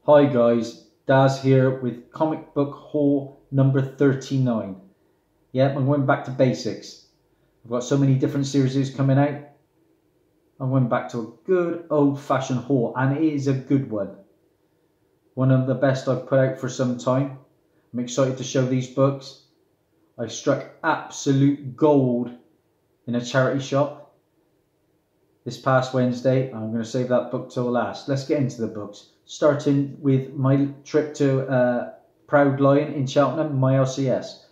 Hi guys, Daz here with comic book haul number 39. Yeah, I'm going back to basics. I've got so many different series coming out. I'm going back to a good old-fashioned haul, and it is a good one. One of the best I've put out for some time. I'm excited to show these books. I struck absolute gold in a charity shop this past Wednesday. I'm going to save that book till last. Let's get into the books. Starting with my trip to Proud Lion in Cheltenham, my LCS.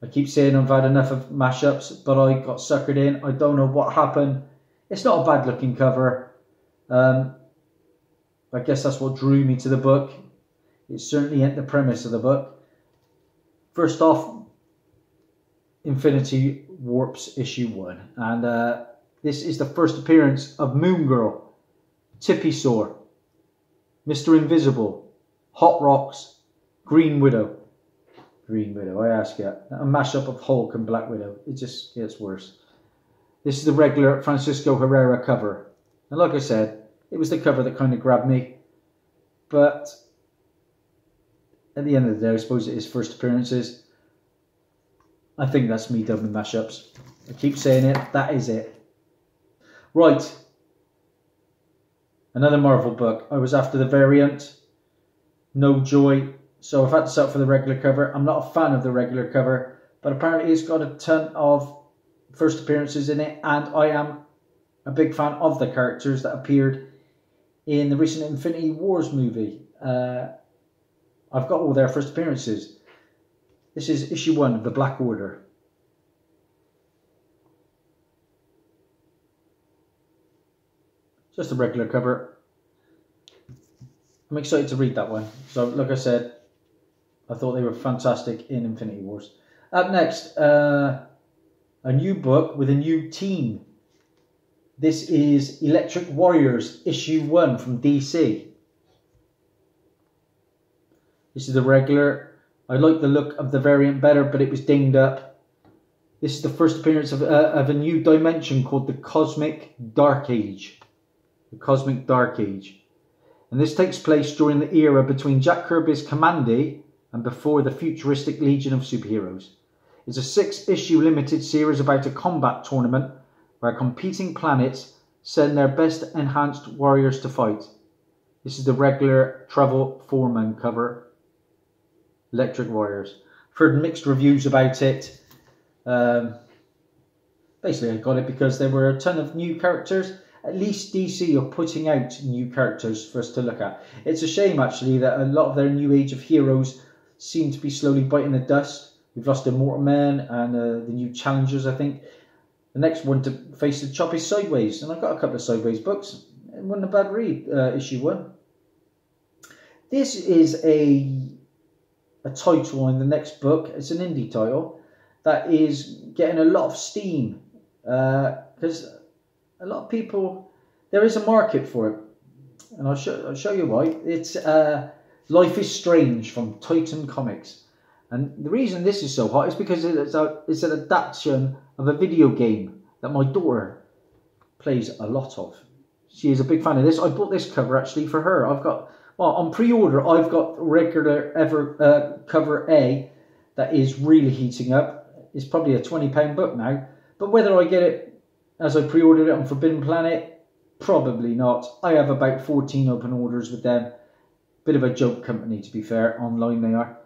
I keep saying I've had enough of mashups, but I got suckered in. I don't know what happened. It's not a bad looking cover. I guess that's what drew me to the book. It certainly ain't the premise of the book. First off, Infinity Warps issue 1. And this is the first appearance of Moon Girl, Tippy Sore, Mr. Invisible, Hot Rocks, Green Widow. Green Widow, I ask you. A mashup of Hulk and Black Widow. It just gets worse. This is the regular Francisco Herrera cover. And like I said, it was the cover that kind of grabbed me. But at the end of the day, I suppose it is first appearances. I think that's me done with mashups. I keep saying it, that is it. Right. Another Marvel book. I was after the variant. No joy. So I've had to settle for the regular cover. I'm not a fan of the regular cover, but apparently it's got a ton of first appearances in it, and I am a big fan of the characters that appeared in the recent Infinity Wars movie. I've got all their first appearances. This is issue 1 of the Black Order. Just a regular cover. I'm excited to read that one. So, like I said, I thought they were fantastic in Infinity Wars. Up next, a new book with a new team. This is Electric Warriors, issue 1 from DC. This is the regular. I like the look of the variant better, but it was dinged up. This is the first appearance of a new dimension called the Cosmic Dark Age. The Cosmic Dark Age. And this takes place during the era between Jack Kirby's Kamandi and before the futuristic Legion of Superheroes. It's a 6-issue limited series about a combat tournament where competing planets send their best enhanced warriors to fight. This is the regular Trevor Foreman cover. Electric Warriors. I've heard mixed reviews about it. Basically, I got it because there were a ton of new characters. At least DC are putting out new characters for us to look at. It's a shame, actually, that a lot of their new age of heroes seem to be slowly biting the dust. We've lost Immortal Men and the new Challengers, I think. The next one to face the chop is Sideways. And I've got a couple of Sideways books. It wasn't a bad read, issue 1. This is a title in the next book. It's an indie title that is getting a lot of steam because a lot of people, there is a market for it, and I'll show you why. It's Life is Strange from Titan Comics, and the reason this is so hot is because it's an adaptation of a video game that my daughter plays a lot of. She is a big fan of this. I bought this cover actually for her. I've got, well, on pre-order, I've got regular cover A that is really heating up. It's probably a £20 book now. But whether I get it as I pre-ordered it on Forbidden Planet, probably not. I have about 14 open orders with them. Bit of a joke company, to be fair. Online they are.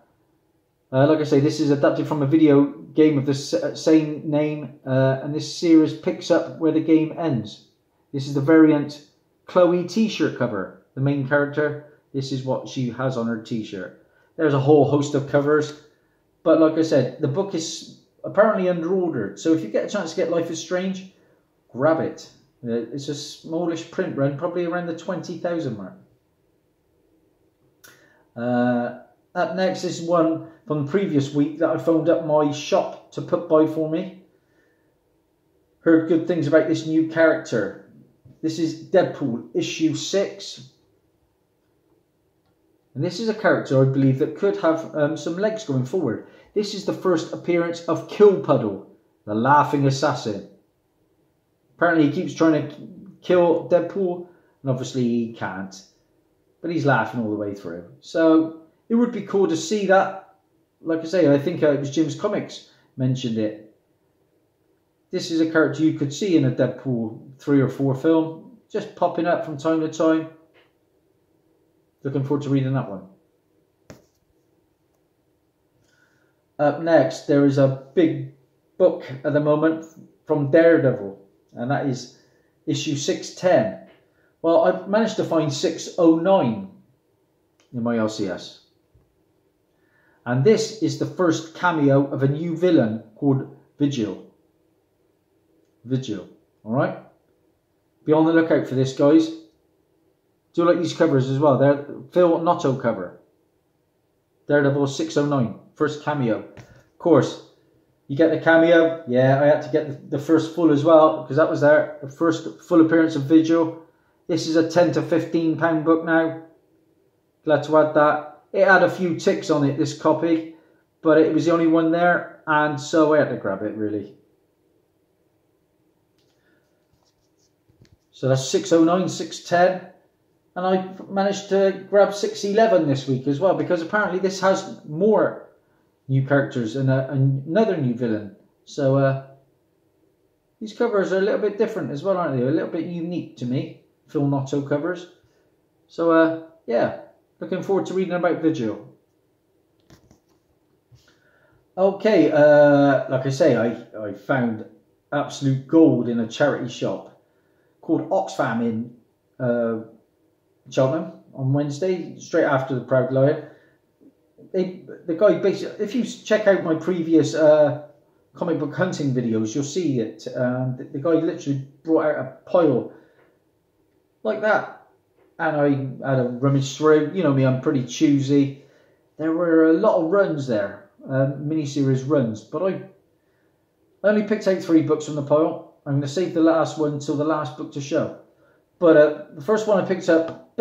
Like I say, this is adapted from a video game of the same name. And this series picks up where the game ends. This is the variant Chloe t-shirt cover. The main character. This is what she has on her t-shirt. There's a whole host of covers. But like I said, the book is apparently under-ordered. So if you get a chance to get Life is Strange, grab it. It's a smallish print run, probably around the 20,000 mark. Up next is one from the previous week that I phoned up my shop to put by for me. Heard good things about this new character. This is Deadpool, issue 6. And this is a character, I believe, that could have some legs going forward. This is the first appearance of Kill Puddle, the laughing assassin. Apparently he keeps trying to kill Deadpool, and obviously he can't. but he's laughing all the way through. So it would be cool to see that. Like I say, I think it was Jim's Comics mentioned it. This is a character you could see in a Deadpool 3 or 4 film, just popping up from time to time. Looking forward to reading that one. Up next, there is a big book at the moment from Daredevil, and that is issue 610. Well, I've managed to find 609 in my LCS. And this is the first cameo of a new villain called Vigil. Vigil, alright? Be on the lookout for this, guys. Do you like these covers as well? They're Phil Noto cover. Daredevil 609, first cameo. Of course, you get the cameo. Yeah, I had to get the first full as well, because that was there. The first full appearance of Vigil. This is a £10 to £15 book now. Glad to add that. It had a few ticks on it, this copy, but it was the only one there, and so I had to grab it, really. So that's 609, 610, and I managed to grab 611 this week as well, because apparently this has more new characters and another new villain. So these covers are a little bit different as well, aren't they? A little bit unique to me, Phil Noto covers. So yeah. Looking forward to reading about Vigil. Okay, like I say, I found absolute gold in a charity shop called Oxfam in Cheltenham on Wednesday, straight after the Proud Lion. The guy basically, if you check out my previous comic book hunting videos, you'll see that the guy literally brought out a pile like that. And I had a rummage through. You know me, I'm pretty choosy. There were a lot of runs there, mini-series runs. But I only picked out 3 books from the pile. I'm going to save the last one till the last book to show. But the first one I picked up,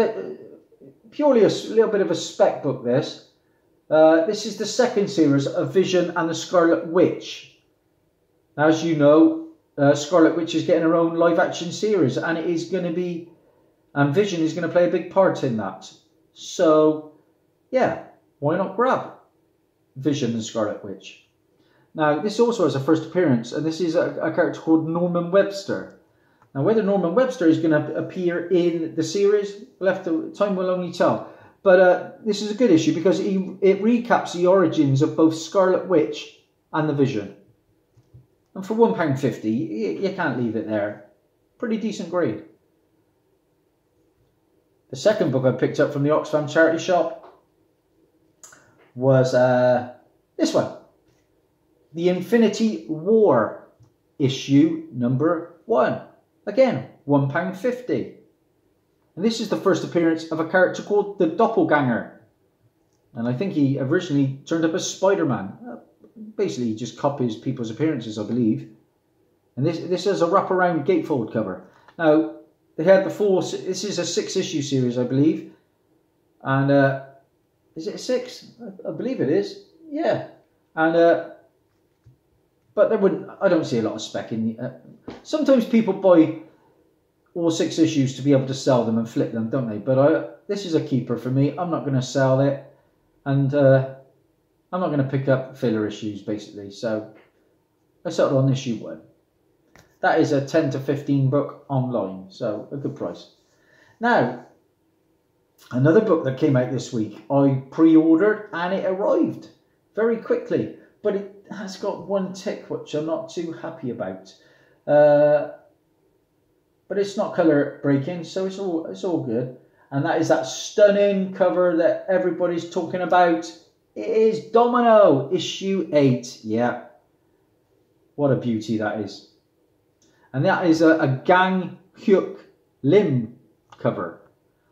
purely a little bit of a spec book, this. This is the second series of Vision and the Scarlet Witch. As you know, Scarlet Witch is getting her own live-action series. And it is going to be... And Vision is going to play a big part in that. So, yeah, why not grab Vision and Scarlet Witch? Now, this also has a first appearance, and this is a character called Norman Webster. Now, whether Norman Webster is going to appear in the series, time will only tell. But this is a good issue because it recaps the origins of both Scarlet Witch and the Vision. And for £1.50, you can't leave it there. Pretty decent grade. The second book I picked up from the Oxfam charity shop was this one. The Infinity War issue number 1. Again, £1.50. And this is the first appearance of a character called the Doppelganger. And I think he originally turned up as Spider-Man. Basically, he just copies people's appearances, I believe. And this is a wraparound gatefold cover. Now, they had the full... This is a 6-issue series, I believe. And, is it 6? I believe it is. Yeah. And, but there wouldn't... I don't see a lot of spec in the... sometimes people buy all 6 issues to be able to sell them and flip them, don't they? But this is a keeper for me. I'm not going to sell it. And, I'm not going to pick up filler issues, basically. So, I settled on issue 1. That is a 10 to 15 book online, so a good price. Now, another book that came out this week, I pre-ordered and it arrived very quickly. But it has got one tick, which I'm not too happy about. But it's not colour breaking, so it's all good. And that is that stunning cover that everybody's talking about. It is Domino, issue 8. Yeah, what a beauty that is. And that is a Gang Hyuk Lim cover.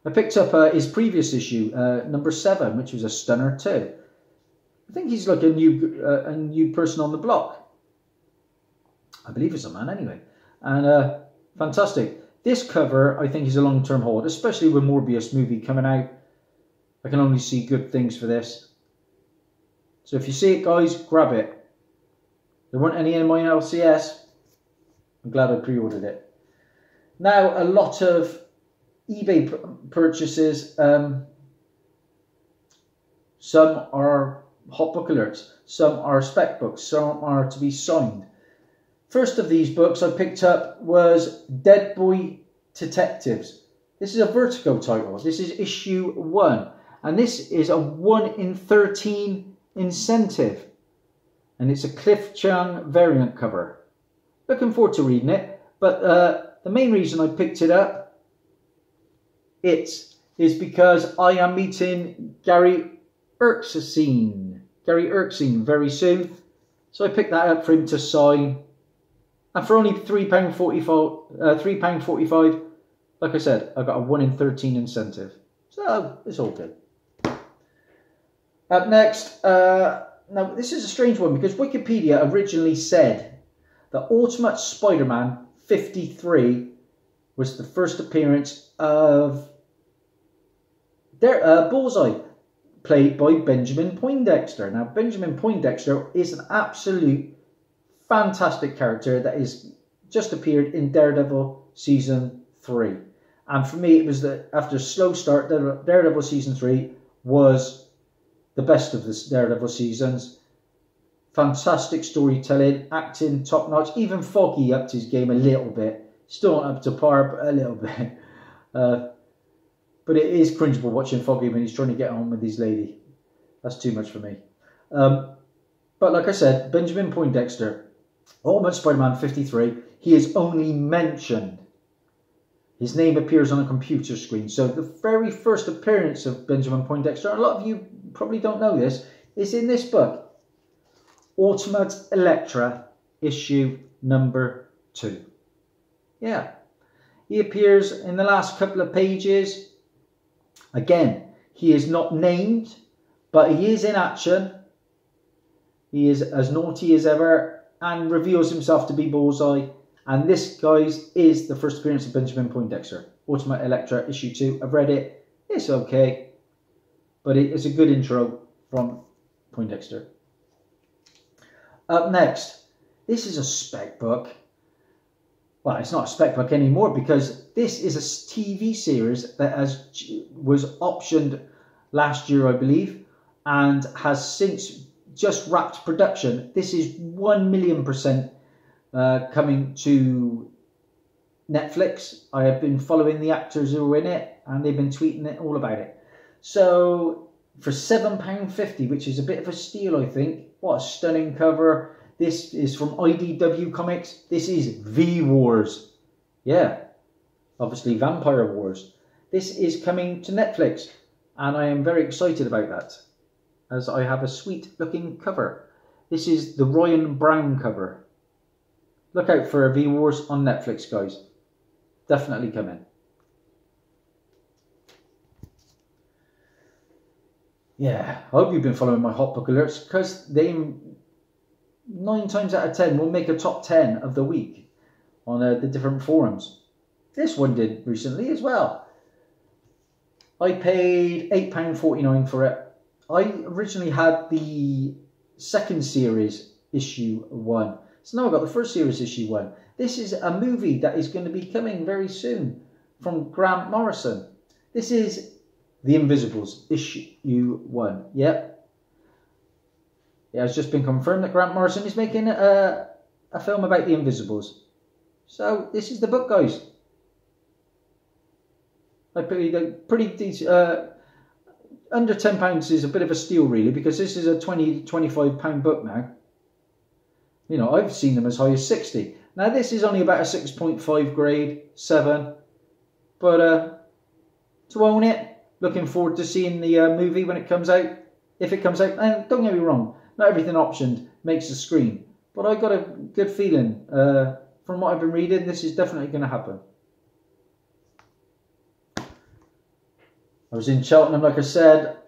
I picked up his previous issue, number 7, which was a stunner too. I think he's like a new person on the block. I believe it's a man anyway. And fantastic. This cover, I think, is a long-term hold, especially with Morbius movie coming out. I can only see good things for this. So if you see it, guys, grab it. There weren't any in my LCS. I'm glad I pre-ordered it. Now, a lot of eBay purchases, some are hot book alerts, some are spec books, some are to be signed. First of these books I picked up was Dead Boy Detectives. This is a Vertigo title. This is issue 1. And this is a 1 in 13 incentive. And it's a Cliff Chung variant cover. Looking forward to reading it. But the main reason I picked it up, is because I am meeting Gary Erskine very soon. So I picked that up for him to sign. And for only £3.45, like I said, I got a 1 in 13 incentive. So it's all good. Up next, now this is a strange one because Wikipedia originally said that Ultimate Spider-Man 53 was the first appearance of Bullseye, played by Benjamin Poindexter. Now, Benjamin Poindexter is an absolute fantastic character that is just appeared in Daredevil Season 3. And for me, it was after a slow start, Daredevil Season 3 was the best of the Daredevil seasons. Fantastic storytelling, acting top-notch. Even Foggy upped his game a little bit. Still not up to par, but a little bit. But it is cringeable watching Foggy when he's trying to get on with his lady. That's too much for me. But like I said, Benjamin Poindexter, Ultimate Spider-Man 53, he is only mentioned. His name appears on a computer screen. So the very first appearance of Benjamin Poindexter, and a lot of you probably don't know this, is in this book. Ultimate Elektra, issue number 2. Yeah. He appears in the last couple of pages. Again, he is not named, but he is in action. He is as naughty as ever and reveals himself to be Bullseye. And this, guys, is the first appearance of Benjamin Poindexter. Ultimate Elektra, issue 2. I've read it. It's okay. But it's a good intro from Poindexter. Up next, this is a spec book. Well, it's not a spec book anymore because this is a TV series that was optioned last year, I believe, and has since just wrapped production. This is 1,000,000% coming to Netflix. I have been following the actors who are in it, and they've been tweeting it all about it. So for £7.50, which is a bit of a steal, I think. What a stunning cover. This is from IDW Comics. This is V-Wars. Yeah, obviously Vampire Wars. This is coming to Netflix, and I am very excited about that, as I have a sweet looking cover. This is the Ryan Brown cover. Look out for a V-Wars on Netflix, guys. Definitely coming. Yeah, I hope you've been following my hot book alerts, because they 9 times out of 10 will make a top 10 of the week on the different forums. This one did recently as well. I paid £8.49 for it. I originally had the second series, issue 1. So now I've got the first series, issue 1. This is a movie that is going to be coming very soon from Grant Morrison. This is The Invisibles, issue 1. Yep. It has just been confirmed that Grant Morrison is making a film about the Invisibles. So this is the book, guys. I paid a pretty decent. Under £10 is a bit of a steal, really, because this is a £20 to £25 book now. You know, I've seen them as high as 60. Now this is only about a 6.5 grade, 7. But to own it, looking forward to seeing the movie when it comes out. If it comes out, and don't get me wrong, not everything optioned makes the screen. But I got a good feeling from what I've been reading, this is definitely going to happen. I was in Cheltenham, like I said,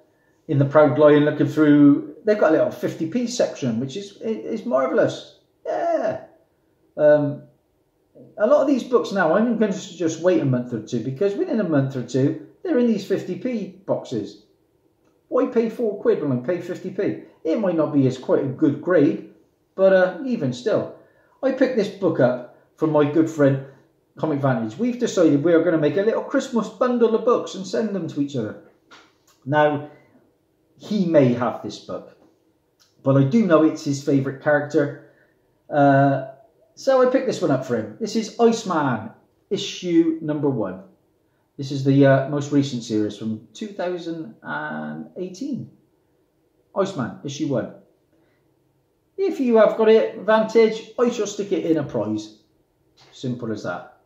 in the Proud Lion, looking through. They've got a little 50p section, which is marvellous. Yeah. A lot of these books now, I'm going to just wait a month or two, because within a month or two, they're in these 50p boxes. Why pay £4 when I pay 50p? It might not be as quite a good grade, but even still. I picked this book up from my good friend Comic Vantage, we've decided we are going to make a little Christmas bundle of books and send them to each other. Now, he may have this book, but I do know it's his favourite character. So I picked this one up for him. This is Iceman, issue number 1. This is the most recent series from 2018. Iceman, issue 1. If you have got it, Vantage, I shall stick it in a prize. Simple as that.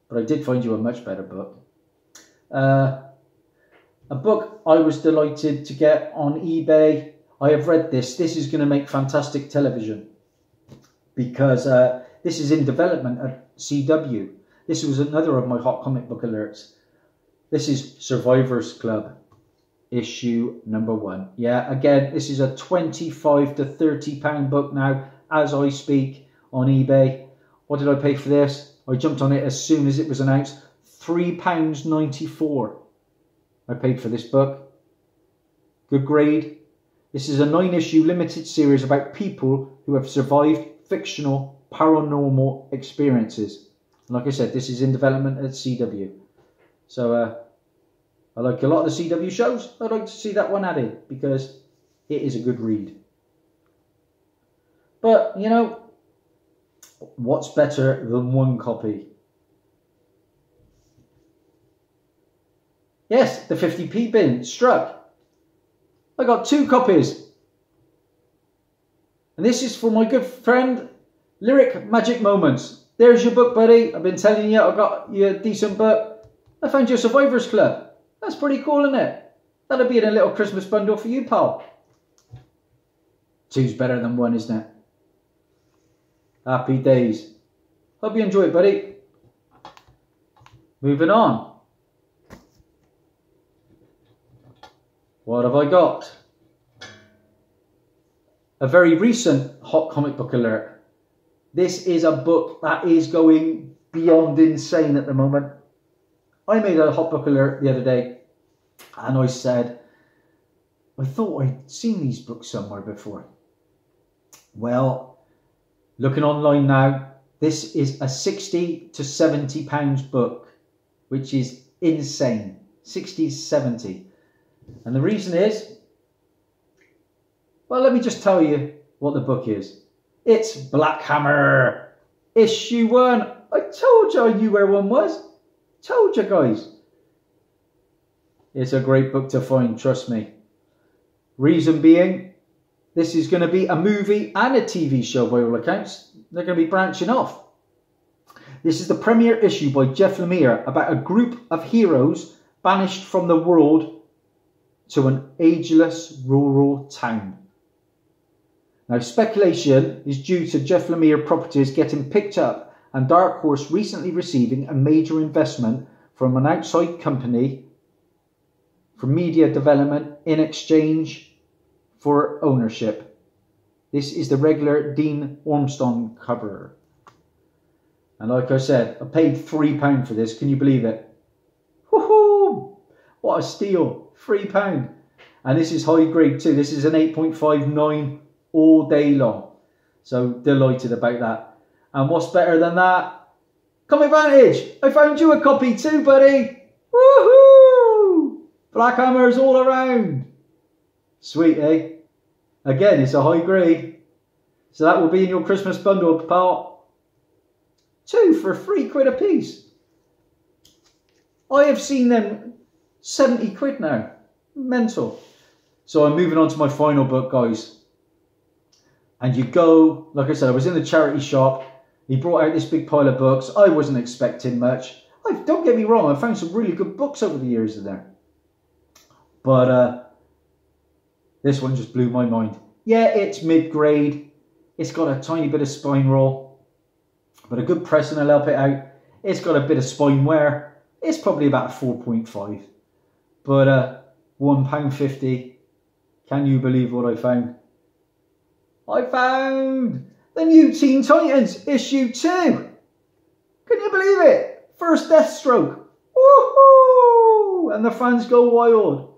But I did find you a much better book. A book I was delighted to get on eBay. I have read this. This is going to make fantastic television. Because this is in development at CW. This was another of my hot comic book alerts. This is Survivors Club, issue number 1. Yeah, again, this is a £25 to £30 book now, as I speak, on eBay. What did I pay for this? I jumped on it as soon as it was announced. £3.94 I paid for this book. Good grade. This is a 9-issue limited series about people who have survived fictional paranormal experiences. And like I said, this is in development at CW. So I like a lot of the CW shows. I'd like to see that one added because it is a good read. But, you know, what's better than one copy? Yes, the 50p bin struck. I got 2 copies. And this is for my good friend, Lyric Magic Moments. There's your book, buddy. I've been telling you I got you a decent book. I found you a Survivors Club. That's pretty cool, isn't it? That'll be in a little Christmas bundle for you, pal. 2's better than 1, isn't it? Happy days. Hope you enjoy it, buddy. Moving on. What have I got? A very recent hot comic book alert. This is a book that is going beyond insane at the moment. I made a hot book alert the other day and I said, I thought I'd seen these books somewhere before. Well, looking online now, this is a £60 to £70 book, which is insane. 60 to 70. And the reason is, well, let me just tell you what the book is. It's Black Hammer, issue 1. I told you I knew where one was. Told you guys. It's a great book to find, trust me. Reason being, this is going to be a movie and a TV show by all accounts. They're going to be branching off. This is the premiere issue by Jeff Lemire about a group of heroes banished from the world to an ageless rural town. Now, speculation is due to Jeff Lemire properties getting picked up and Dark Horse recently receiving a major investment from an outside company for media development in exchange for ownership. This is the regular Dean Ormston cover. And like I said, I paid £3 for this. Can you believe it? Woohoo! What a steal. £3. And this is high grade too. This is an 8.59 all day long. So delighted about that. And what's better than that? Comic Vantage! I found you a copy too, buddy! Woohoo! Black Hammers all around. Sweet, eh? Again, it's a high grade. So that will be in your Christmas bundle, pal. 2 for £3 a piece. I have seen them 70 quid now. Mental. So I'm moving on to my final book, guys. And you go, like I said, I was in the charity shop. He brought out this big pile of books. I wasn't expecting much. Don't get me wrong, I found some really good books over the years in there. But this one just blew my mind. Yeah, it's mid-grade. It's got a tiny bit of spine roll. But a good pressing will help it out. It's got a bit of spine wear. It's probably about a 4.5. But £1.50. Can you believe what I found? I found the new Teen Titans issue 2. Can you believe it? First Deathstroke. Woohoo! And the fans go wild.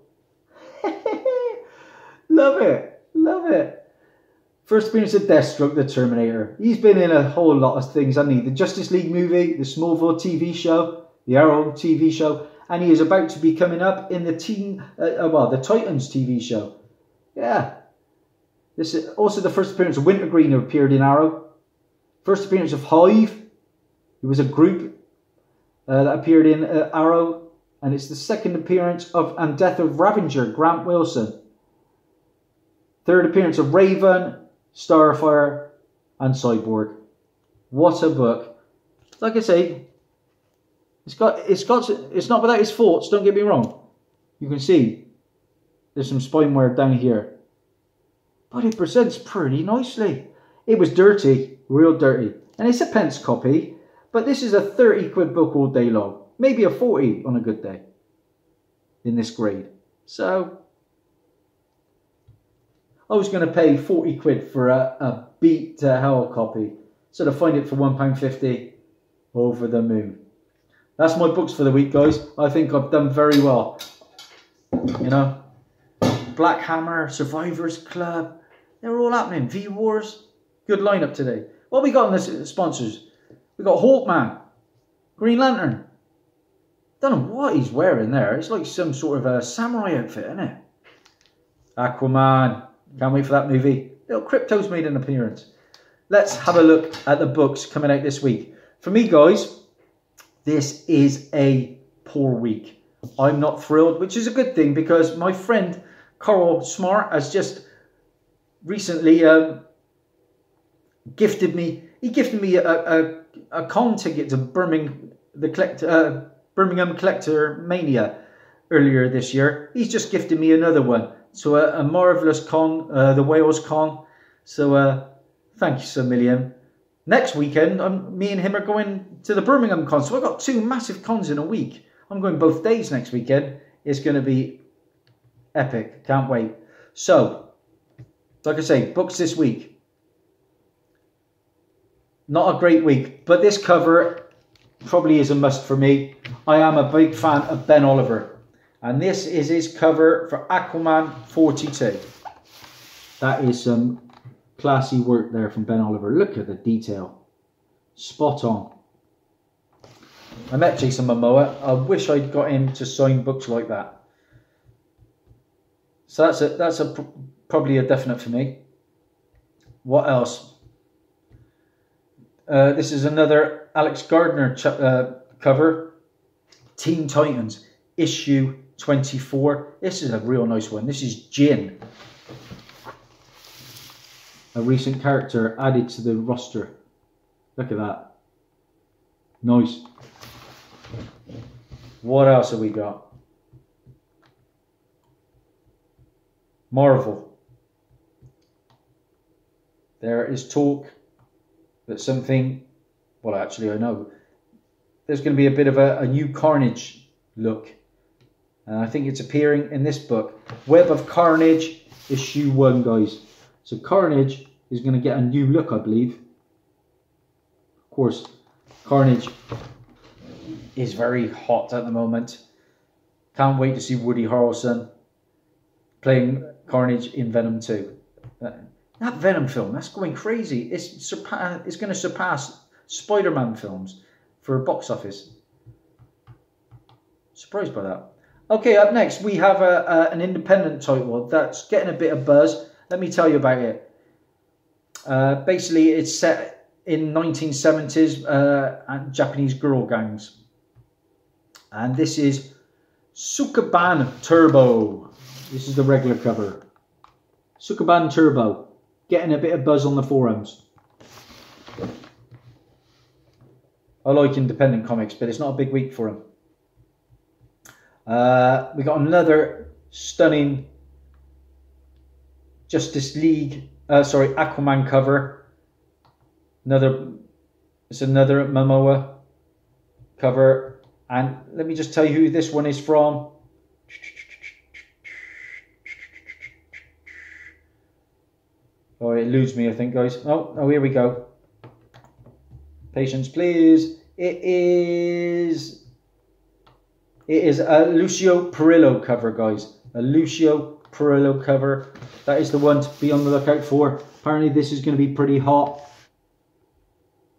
Love it. Love it. First appearance of Deathstroke, the Terminator. He's been in a whole lot of things, hasn't he? The Justice League movie, the Smallville TV show, the Arrow TV show, and he is about to be coming up in the the Titans TV show. Yeah. This is also the first appearance of Wintergreen, who appeared in Arrow. First appearance of Hive, who was a group that appeared in Arrow, and it's the second appearance of and death of Ravager, Grant Wilson. Third appearance of Raven, Starfire, and Cyborg. What a book! Like I say, it's not without its faults. Don't get me wrong. You can see there's some spine wear down here, but it presents pretty nicely. It was dirty, real dirty, and it's a pence copy. But this is a 30 quid book all day long, maybe a 40 on a good day in this grade. So I was going to pay 40 quid for a beat to hell copy. So to find it for £1.50, over the moon. That's my books for the week, guys. I think I've done very well. You know, Black Hammer, Survivors Club, they're all happening. V-Wars, good lineup today. What we got on the sponsors? We got Hawkman, Green Lantern. Don't know what he's wearing there. It's like some sort of a samurai outfit, isn't it? Aquaman. Can't wait for that movie. Little Crypto's made an appearance. Let's have a look at the books coming out this week. For me, guys, this is a poor week. I'm not thrilled, which is a good thing because my friend Carl Smart has just recently gifted me a con ticket to Birmingham Collector Mania earlier this year. He's just gifted me another one. So a marvellous con, the Wales con. So thank you so million. Next weekend, me and him are going to the Birmingham con. So I've got two massive cons in a week. I'm going both days next weekend. It's going to be epic. Can't wait. So, like I say, books this week. Not a great week, but this cover probably is a must for me. I am a big fan of Ben Oliver. And this is his cover for Aquaman 42. That is some classy work there from Ben Oliver. Look at the detail. Spot on. I met Jason Momoa. I wish I'd got him to sign books like that. So that's probably a definite for me. What else? This is another Alex Gardner cover. Teen Titans, issue 24. This is a real nice one. This is Jin. A recent character added to the roster. Look at that. Nice. What else have we got? Marvel. There is talk that something, well actually I know, there's going to be a bit of a new Carnage look. And I think it's appearing in this book. Web of Carnage, issue 1, guys. So Carnage is going to get a new look, I believe. Of course, Carnage is very hot at the moment. Can't wait to see Woody Harrelson playing Carnage in Venom 2. That Venom film, that's going crazy. It's going to surpass Spider-Man films for box office. Surprised by that. Okay, up next we have an independent title that's getting a bit of buzz. Let me tell you about it. Basically, it's set in 1970s Japanese girl gangs. And this is Sukaban Turbo. This is the regular cover. Sukaban Turbo. Getting a bit of buzz on the forums. I like independent comics, but it's not a big week for them. We got another stunning Justice League, Aquaman cover. It's another Momoa cover. And let me just tell you who this one is from. Oh, it eludes me, I think, guys. Oh, here we go. Patience, please. It is a Lucio Perillo cover, guys. A Lucio Perillo cover. That is the one to be on the lookout for. Apparently this is going to be pretty hot.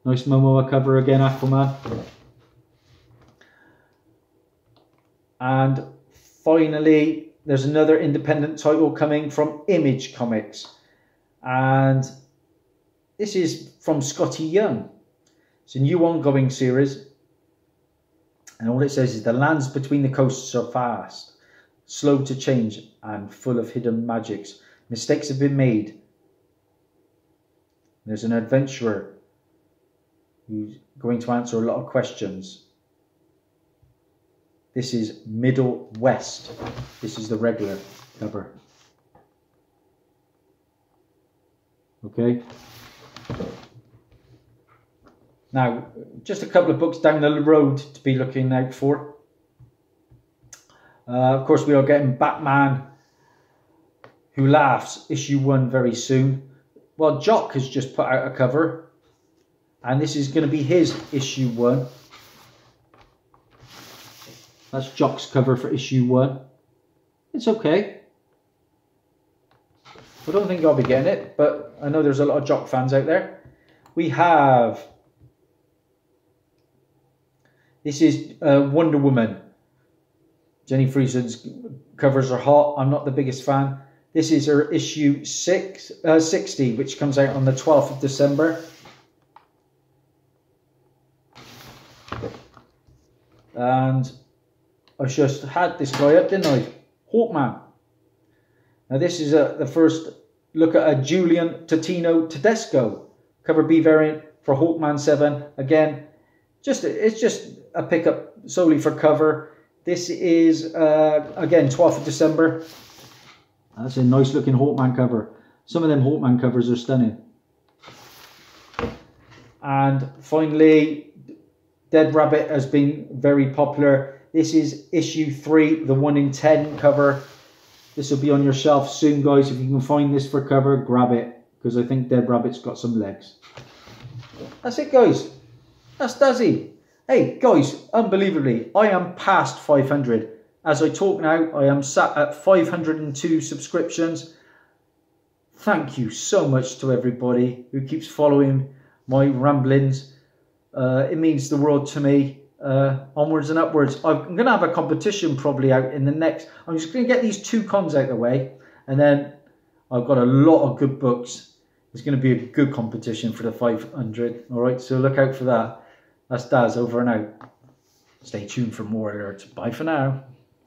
Nice Momoa cover again, Aquaman. And finally, there's another independent title coming from Image Comics. And this is from Scotty Young. It's a new ongoing series. And all it says is the lands between the coasts are vast, slow to change, and full of hidden magics. Mistakes have been made. There's an adventurer who's going to answer a lot of questions. This is Middle West. This is the regular cover. Okay. Now, just a couple of books down the road to be looking out for. Of course, we are getting Batman Who Laughs, issue 1 very soon. Well, Jock has just put out a cover. And this is going to be his issue 1. That's Jock's cover for issue 1. It's okay. I don't think I'll be getting it, but I know there's a lot of Jock fans out there. We have... This is Wonder Woman. Jenny Friesen's covers are hot. I'm not the biggest fan. This is her issue 60, which comes out on the 12th of December. And I just had this guy up, didn't I? Hawkman. Now this is the first look at a Julian Totino Tedesco cover B variant for Hawkman 7. Again, it's just a pickup solely for cover. This is again 12th of December. That's a nice looking Hawkman cover. Some of them Hawkman covers are stunning. And finally, Dead Rabbit has been very popular. This is issue 3, the 1 in 10 cover. This will be on your shelf soon, guys. If you can find this for cover, grab it, because I think Dead Rabbit's got some legs. That's it, guys. That's Dazzie. Hey, guys, unbelievably, I am past 500. As I talk now, I am sat at 502 subscriptions. Thank you so much to everybody who keeps following my ramblings. It means the world to me. Onwards and upwards. I'm going to have a competition probably out in the next... I'm just going to get these 2 cons out of the way. And then I've got a lot of good books. It's going to be a good competition for the 500. Alright, so look out for that. That's Daz, over and out. Stay tuned for more alerts. Bye for now.